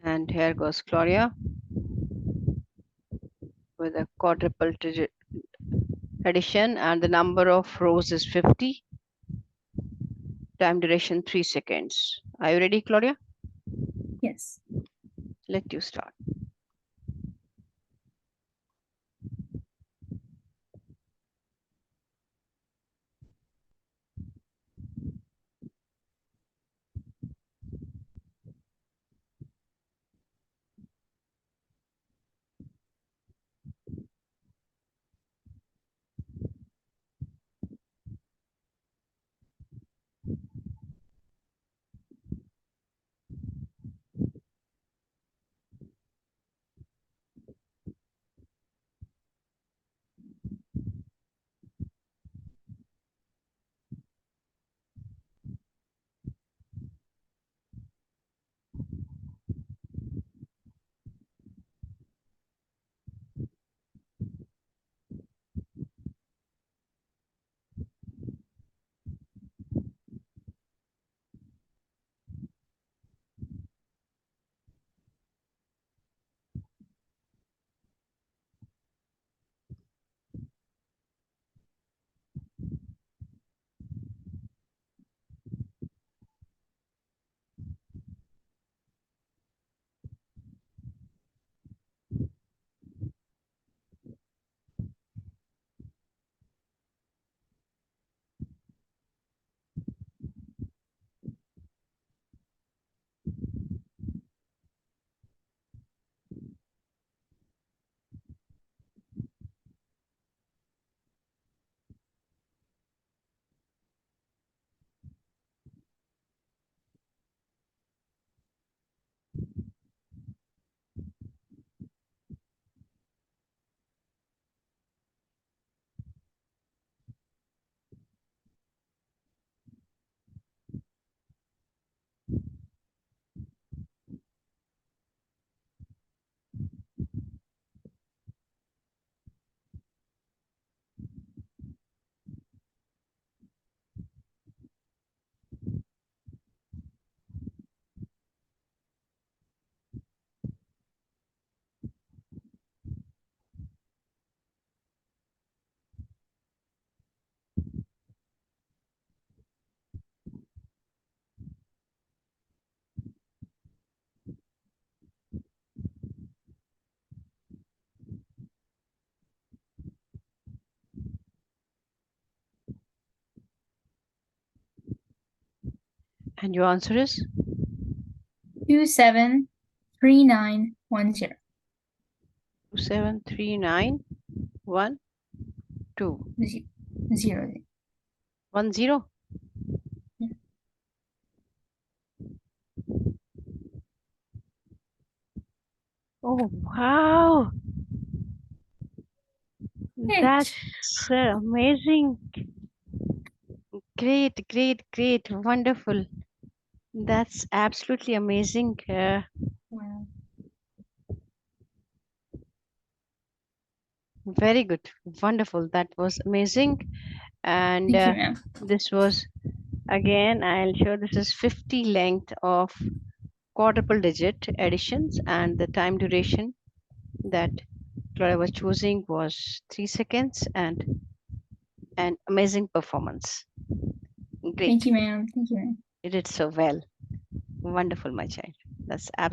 And here goes Claudia with a quadruple digit addition, and the number of rows is 50. Time duration 3 seconds. Are you ready, Claudia? Yes. Let you start. And your answer is 273910. 273912. 0. 10. Yeah. Oh, wow. Great. That's amazing. Great, great, great. Wonderful. That's absolutely amazing. Wow. Very good. Wonderful. That was amazing. And Thank you, ma'am. this was, again, I'll show this is 50 length of quadruple digit additions, and the time duration that Claudia was choosing was 3 seconds, and an amazing performance. Great. Thank you, ma'am. Thank you, ma'am. You did so well. Wonderful, my child. That's absolutely